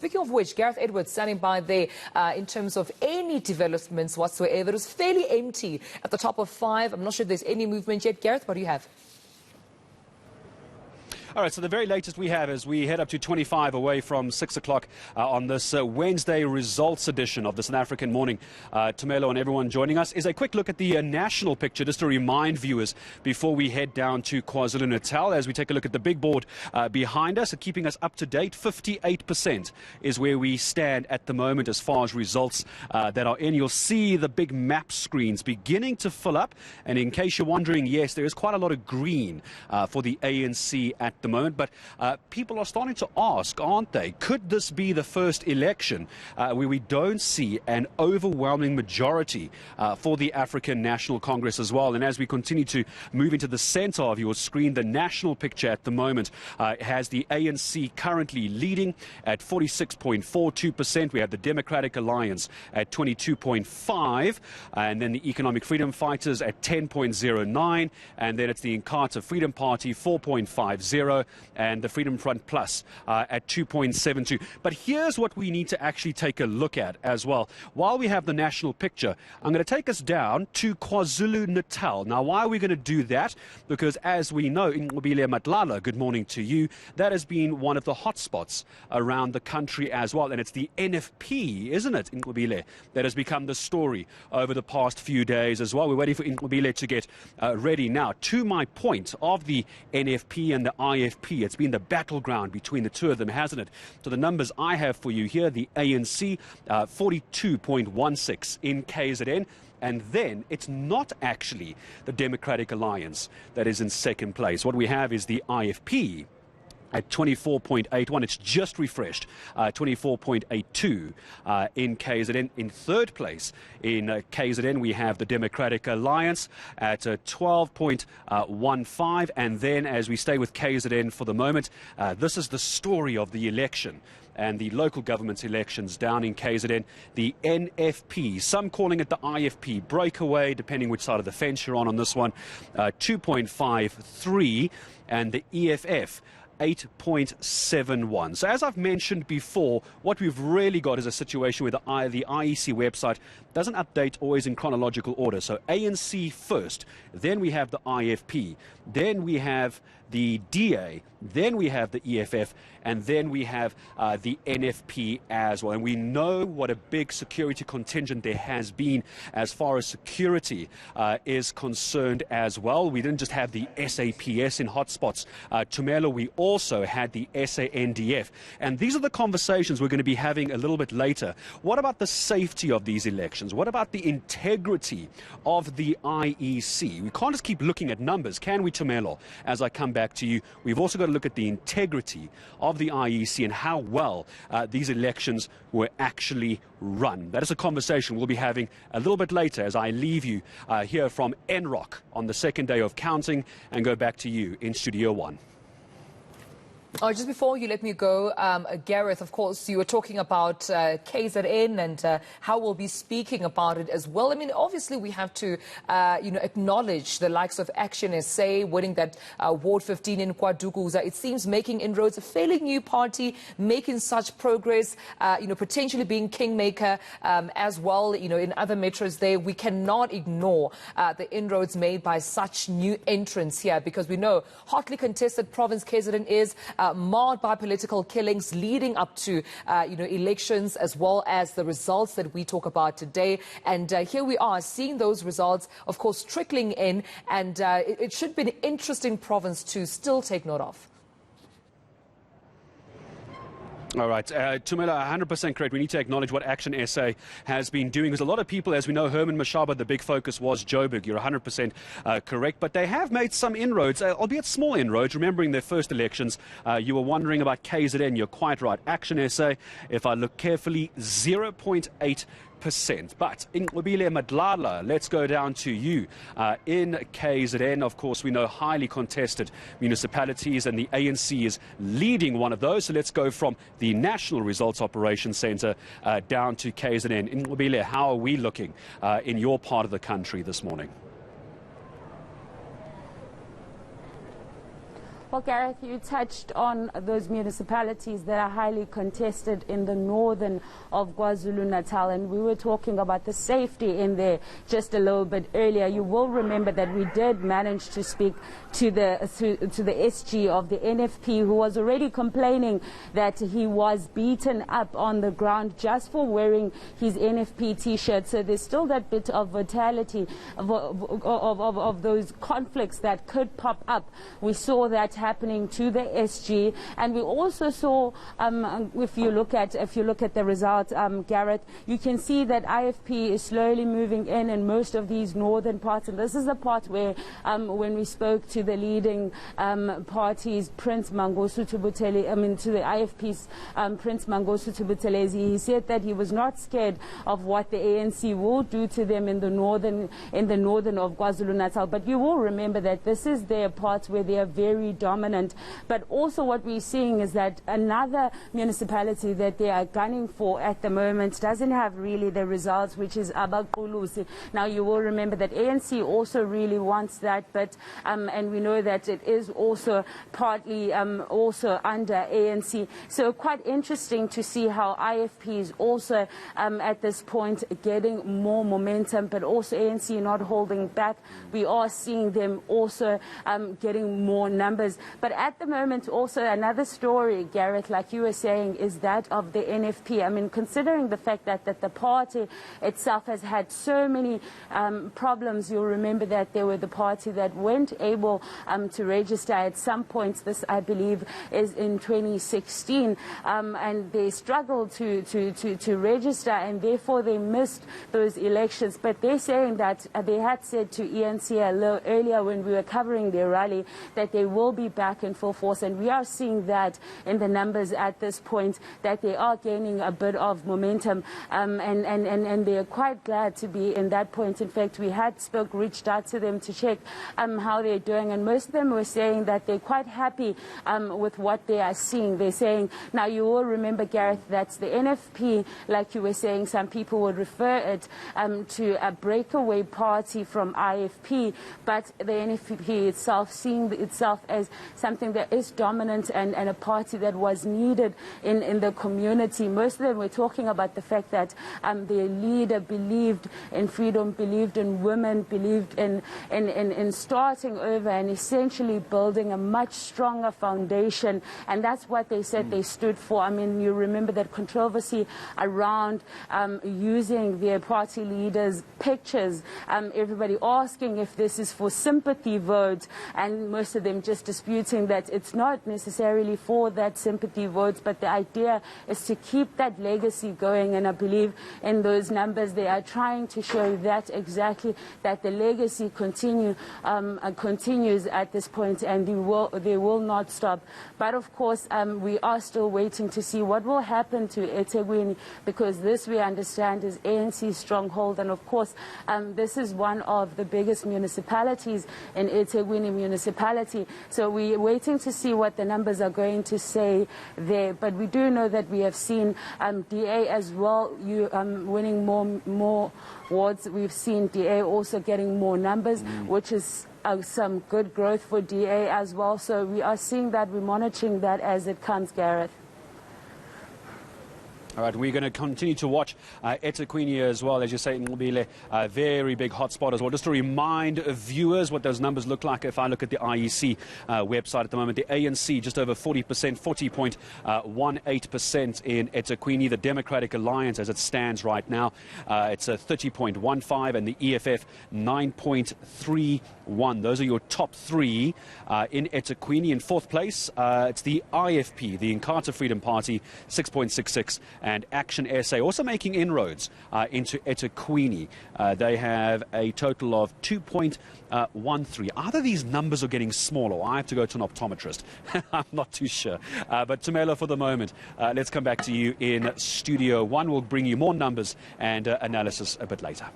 Speaking of which, Gareth Edwards standing by there in terms of any developments whatsoever. It was fairly empty at the top of 5. I'm not sure if there's any movement yet. Gareth, what do you have? All right, so the very latest we have is we head up to 25 away from 6 o'clock on this Wednesday results edition of the South African Morning. Tumelo and everyone joining us is a quick look at the national picture, just to remind viewers before we head down to KwaZulu-Natal as we take a look at the big board behind us, keeping us up to date. 58% is where we stand at the moment as far as results that are in. You'll see the big map screens beginning to fill up. And in case you're wondering, yes, there is quite a lot of green for the ANC at the moment, but people are starting to ask, aren't they, could this be the first election where we don't see an overwhelming majority for the African National Congress as well? And as we continue to move into the center of your screen, the national picture at the moment has the ANC currently leading at 46.42%. We have the Democratic Alliance at 22.5%, and then the Economic Freedom Fighters at 10.09%, and then it's the Inkatha Freedom Party 4.50%, and the Freedom Front Plus at 2.72%. But here's what we need to actually take a look at as well. While we have the national picture, I'm going to take us down to KwaZulu-Natal. Now, why are we going to do that? Because as we know, Inqobile Matlala, good morning to you, that has been one of the hotspots around the country as well. And it's the NFP, isn't it, Inqobile, that has become the story over the past few days as well. We're waiting for Inqobile to get ready now. To my point of the NFP and the IFP, it's been the battleground between the two of them, hasn't it? So the numbers I have for you here, the ANC 42.16 in KZN. And then it's not actually the Democratic Alliance that is in second place. What we have is the IFP at 24.81. It's just refreshed, 24.82 in KZN. In third place in KZN, we have the Democratic Alliance at 12.15. And then as we stay with KZN for the moment, this is the story of the election and the local government elections down in KZN, the NFP, some calling it the IFP, breakaway, depending which side of the fence you're on this one, 2.53, and the EFF, 8.71. So as I've mentioned before, what we've really got is a situation where the IEC website doesn't update always in chronological order. So ANC first, then we have the IFP, then we have the DA, then we have the EFF, and then we have the NFP as well. And we know what a big security contingent there has been as far as security is concerned as well. We didn't just have the SAPS in hotspots. Tumelo, we also had the SANDF. And these are the conversations we're going to be having a little bit later. What about the safety of these elections? What about the integrity of the IEC? We can't just keep looking at numbers, can we, Tumelo? As I come back to you, we've also got to look at the integrity of the IEC and how well these elections were actually run. That is a conversation we'll be having a little bit later as I leave you here from NROC on the second day of counting and go back to you in Studio 1. Just before you let me go, Gareth, of course, you were talking about KZN and how we'll be speaking about it as well. I mean, obviously, we have to, acknowledge the likes of ActionSA winning that Ward 15 in KwaDukuza. It seems making inroads, a fairly new party, making such progress, potentially being kingmaker as well, in other metros there. We cannot ignore the inroads made by such new entrants here because we know hotly contested province KZN is marred by political killings leading up to, elections as well as the results that we talk about today. And here we are seeing those results, of course, trickling in. And it should be an interesting province to still take note of. All right, Tumelo, 100% correct. We need to acknowledge what ActionSA has been doing. Because a lot of people, as we know, Herman Mashaba, the big focus was Joburg. You're 100% correct. But they have made some inroads, albeit small inroads. Remembering their first elections, you were wondering about KZN. You're quite right. ActionSA, if I look carefully, 0.8%. But in Inqobile Matlala, let's go down to you. In KZN, of course, we know highly contested municipalities, and the ANC is leading one of those. So let's go from the National Results Operations Centre down to KZN. In Inqobile, how are we looking in your part of the country this morning? Well, Gareth, you touched on those municipalities that are highly contested in the northern of KwaZulu-Natal, and we were talking about the safety in there just a little bit earlier. You will remember that we did manage to speak to the SG of the NFP, who was already complaining that he was beaten up on the ground just for wearing his NFP T-shirt. So there's still that bit of vitality of those conflicts that could pop up. We saw that happening to the SG, and we also saw, if you look at the result, Gareth, you can see that IFP is slowly moving in most of these northern parts, and this is the part where when we spoke to the leading parties, Prince Mangosuthu Buthelezi, to the IFP's Prince Mangosuthu Buthelezi, he said that he was not scared of what the ANC will do to them in the northern of KwaZulu-Natal. But you will remember that this is their part where they are very dominant. But also what we're seeing is that another municipality that they are gunning for at the moment doesn't have really the results, which is Abaqulusi. Now you will remember that ANC also really wants that, but and we know that it is also partly also under ANC. So quite interesting to see how IFP is also at this point getting more momentum, but also ANC not holding back. We are seeing them also getting more numbers. But at the moment also another story, Gareth, like you were saying, is that of the NFP. I mean, considering the fact that the party itself has had so many problems, you'll remember that they were the party that weren't able to register at some points. This, I believe, is in 2016, and they struggled to register, and therefore they missed those elections. But they're saying that they had said to eNCA a little earlier when we were covering their rally that they will be back in full force, and we are seeing that in the numbers at this point, that they are gaining a bit of momentum, and they are quite glad to be in that point. In fact, we had reached out to them to check how they're doing, and most of them were saying that they're quite happy with what they are seeing. They're saying, now you will remember, Gareth, that the NFP, like you were saying, some people would refer it to a breakaway party from IFP, but the NFP itself seeing itself as something that is dominant and a party that was needed in the community. Most of them were talking about the fact that their leader believed in freedom, believed in women, believed in starting over and essentially building a much stronger foundation, and that's what they said they stood for. I mean, you remember that controversy around using their party leaders' pictures, everybody asking if this is for sympathy votes, and most of them just disputing that it's not necessarily for that sympathy votes, but the idea is to keep that legacy going. And I believe in those numbers they are trying to show that exactly, that the legacy continues at this point, and they will not stop. But of course we are still waiting to see what will happen to Ethekwini, because this, we understand, is ANC's stronghold, and of course this is one of the biggest municipalities in Ethekwini municipality. So we're waiting to see what the numbers are going to say there. But we do know that we have seen DA as well winning more wards. We've seen DA also getting more numbers, which is some good growth for DA as well. So we are seeing that, we're monitoring that as it comes, Gareth. All right, we're going to continue to watch Ethekwini as well. As you say, Nqobile, a very big hotspot as well. Just to remind viewers what those numbers look like, if I look at the IEC website at the moment, the ANC just over 40%, 40.18% in Ethekwini. The Democratic Alliance, as it stands right now, it's a 30.15, and the EFF 9.31. Those are your top three in Ethekwini. In fourth place, it's the IFP, the Inkatha Freedom Party, 6.66. And ActionSA also making inroads into Ethekwini. They have a total of 2.13. Either these numbers are getting smaller, or I have to go to an optometrist. I'm not too sure. But Tumelo, for the moment, let's come back to you in Studio 1. We'll bring you more numbers and analysis a bit later.